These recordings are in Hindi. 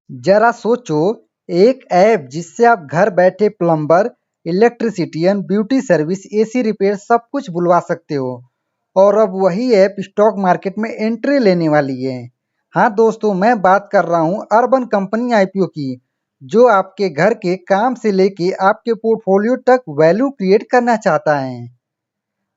जरा सोचो, एक ऐप जिससे आप घर बैठे plumber, electrician, beauty service, AC repair सब कुछ बुलवा सकते हो। और अब वही ऐप स्टॉक मार्केट में एंट्री लेने वाली है। हाँ दोस्तों, मैं बात कर रहा हूँ अर्बन कंपनी आईपीओ की, जो आपके घर के काम से लेके आपके पोर्टफोलियो तक वैल्यू क्रिएट करना चाहता है।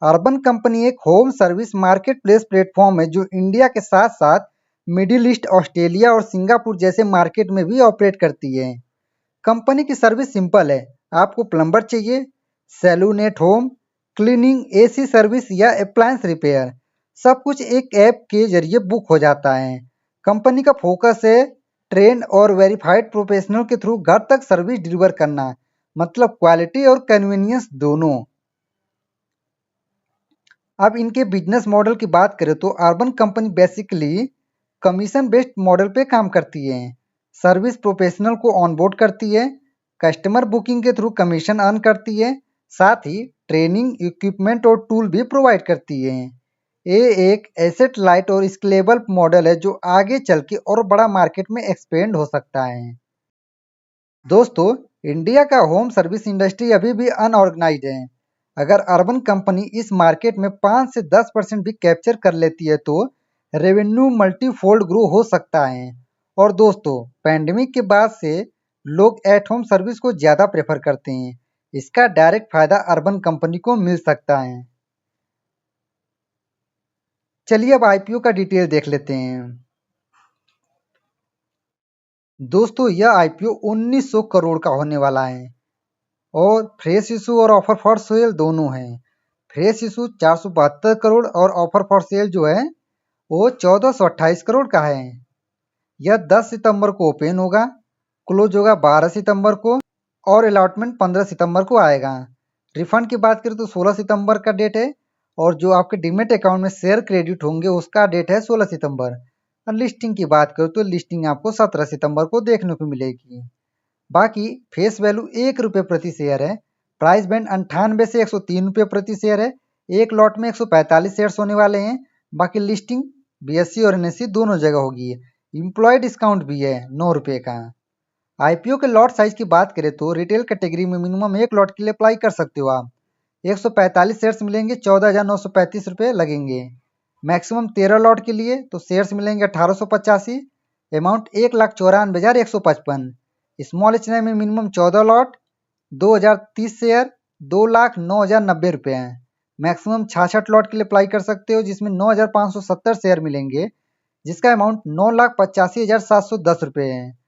अर्बन कंपनी एक home service market place platform है जो इंडिया के साथ साथ मिडिल ईस्ट, ऑस्ट्रेलिया और सिंगापुर जैसे मार्केट में भी ऑपरेट करती है। कंपनी की सर्विस सिंपल है। आपको प्लम्बर चाहिए, salon at home, cleaning, AC service या अप्लायंस रिपेयर, सब कुछ एक ऐप के जरिए बुक हो जाता है। कंपनी का फोकस है ट्रेन और वेरीफाइड प्रोफेशनल के थ्रू घर तक सर्विस डिलीवर करना, मतलब क्वालिटी और कन्वीनियंस दोनों। अब इनके बिजनेस मॉडल की बात करें तो urban company basically commission based model पे काम करती है। सर्विस प्रोफेशनल को ऑनबोर्ड करती है, कस्टमर बुकिंग के थ्रू कमीशन अर्न करती है, साथ ही ट्रेनिंग, इक्विपमेंट और टूल भी प्रोवाइड करती है। ये एक एसेट लाइट और स्केलेबल मॉडल है जो आगे चल के और बड़ा मार्केट में एक्सपेंड हो सकता है। दोस्तों, इंडिया का होम सर्विस इंडस्ट्री अभी भी अनऑर्गेनाइज्ड है। अगर अर्बन कंपनी इस मार्केट में 5 से 10% भी कैप्चर कर लेती है तो रेवेन्यू मल्टीफोल्ड ग्रो हो सकता है। और दोस्तों, पैंडेमिक के बाद से लोग एट होम सर्विस को ज़्यादा प्रेफर करते हैं। इसका डायरेक्ट फायदा अर्बन कंपनी को मिल सकता है। चलिए अब आईपीओ का डिटेल देख लेते हैं। दोस्तों, यह आईपीओ 1900 करोड़ का होने वाला है और फ्रेश इशू और ऑफर फॉर सेल दोनों हैं। फ्रेश इशू 472 करोड़ और ऑफर फॉर सेल जो है वो 1428 करोड़ का है। यह 10 सितंबर को ओपन होगा, क्लोज होगा 12 सितंबर को और अलॉटमेंट 15 सितंबर को आएगा। रिफंड की बात करें तो 16 सितंबर का डेट है और जो आपके डीमेट अकाउंट में शेयर क्रेडिट होंगे उसका डेट है 16 सितंबर। और लिस्टिंग की बात करें तो लिस्टिंग आपको 17 सितंबर को देखने को मिलेगी। बाकी फेस वैल्यू 1 रुपये प्रति शेयर है। प्राइस बैंड 98 से 103 रुपये प्रति शेयर है। एक लॉट में 145 शेयर्स होने वाले हैं। बाकी लिस्टिंग बीएससी और एनएससी दोनों जगह होगी। एम्प्लॉय डिस्काउंट भी है 9 रुपये का। आईपीओ के लॉट साइज की बात करें तो रिटेल कैटेगरी में मिनिमम एक लॉट के लिए अप्लाई कर सकते हो आप। 145 शेयर्स मिलेंगे, 14,935 रुपये लगेंगे। मैक्सिमम 13 लॉट के लिए तो शेयर्स मिलेंगे 1885, अमाउंट 1,94,155। स्मॉल एचएनआई में मिनिमम 14 लॉट, 2,030 शेयर, 2,09,090 रुपये हैं। मैक्सिमम 66 लॉट के लिए अप्लाई कर सकते हो जिसमें 9,570 शेयर मिलेंगे, जिसका अमाउंट 9,85,710 रुपये है।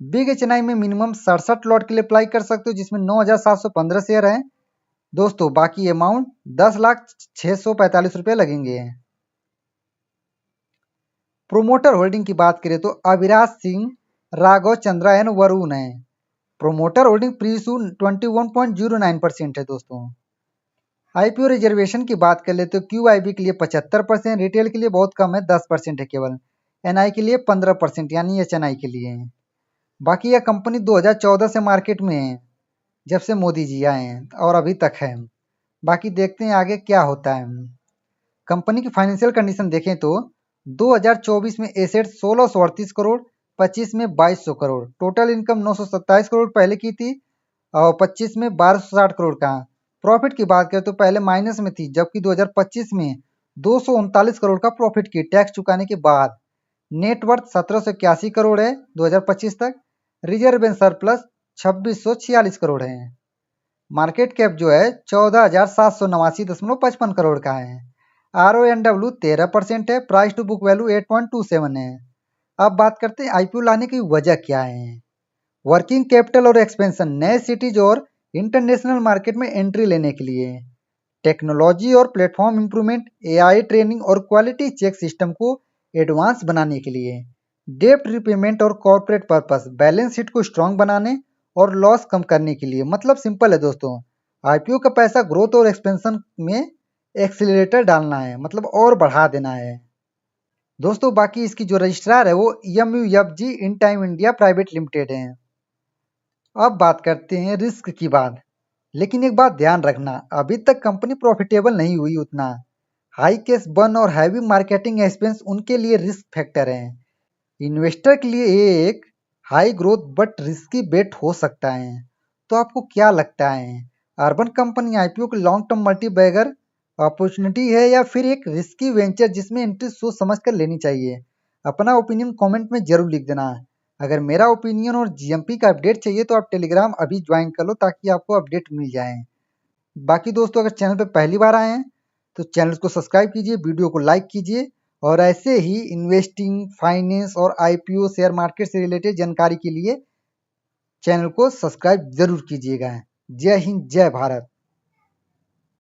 बिग एचएनआई में मिनिमम 67 लॉट के लिए अप्लाई कर सकते हो जिसमें 9,715 शेयर हैं। दोस्तों, बाकी अमाउंट 10,06,45 रुपये लगेंगे। प्रोमोटर होल्डिंग की बात करें तो अविराज सिंह, राघव चंद्रा एंड वरुण है। प्रोमोटर होल्डिंग प्री इशू 21.09% है। दोस्तों, आईपीओ रिजर्वेशन की बात कर ले तो क्यूआईबी के लिए 75%, रिटेल के लिए बहुत कम है 10% है केवल, एनआई के लिए 15% यानी एचएनआई के लिए है। बाकी यह कंपनी 2014 से मार्केट में है, जब से मोदी जी आए हैं और अभी तक है। बाकी देखते हैं आगे क्या होता है। कंपनी की फाइनेंशियल कंडीशन देखें तो 2024 में एसेट 1638 करोड़, 25 में 2200 करोड़, टोटल इनकम 927 करोड़ पहले की थी और 25 में 1260 करोड़ का। प्रॉफिट की बात करें तो पहले माइनस में थी, जबकि 2025 में 239 करोड़ का प्रॉफिट की टैक्स चुकाने के बाद। नेटवर्थ 1781 करोड़ है 2025 तक। रिजर्व एंड सरप्लस 2646 करोड़ है। मार्केट कैप जो है 14,789.55 करोड़ का है। RONW 13% है। प्राइस टू बुक वैल्यू 8.27 है। अब बात करते हैं आईपीओ लाने की वजह क्या है। वर्किंग कैपिटल और एक्सपेंशन, नए सिटीज और इंटरनेशनल मार्केट में एंट्री लेने के लिए। टेक्नोलॉजी और प्लेटफॉर्म इंप्रूवमेंट, एआई ट्रेनिंग और क्वालिटी चेक सिस्टम को एडवांस बनाने के लिए। डेप्ट रिपेमेंट और कॉर्पोरेट पर्पस, बैलेंस शीट को स्ट्रांग बनाने और लॉस कम करने के लिए। मतलब सिंपल है दोस्तों, आईपीओ का पैसा ग्रोथ और एक्सपेंशन में एक्सीलरेटर डालना है, मतलब और बढ़ा देना है। दोस्तों, बाकी इसकी जो रजिस्ट्रार है वो MUFG in time India private limited है। अब बात करते हैं रिस्क की बात। लेकिन एक बात ध्यान रखना, अभी तक कंपनी प्रॉफिटेबल नहीं हुई उतना। हाई कैश बर्न और हैवी मार्केटिंग एक्सपेंस उनके लिए रिस्क फैक्टर हैं। इन्वेस्टर के लिए ये एक high growth but risky bet हो सकता है। तो आपको क्या लगता है, अर्बन कंपनी आईपीओ की long term multibagger opportunity है या फिर एक रिस्की वेंचर जिसमें एंट्री सोच समझ कर लेनी चाहिए? अपना ओपिनियन कमेंट में जरूर लिख देना। अगर मेरा ओपिनियन और जीएमपी का अपडेट चाहिए तो आप टेलीग्राम अभी ज्वाइन कर लो ताकि आपको अपडेट मिल जाए। बाकी दोस्तों, अगर चैनल पे पहली बार आए हैं तो चैनल को सब्सक्राइब कीजिए, वीडियो को लाइक कीजिए और ऐसे ही इन्वेस्टिंग, फाइनेंस और आईपीओ शेयर मार्केट से रिलेटेड जानकारी के लिए चैनल को सब्सक्राइब जरूर कीजिएगा। जय हिंद, जय भारत।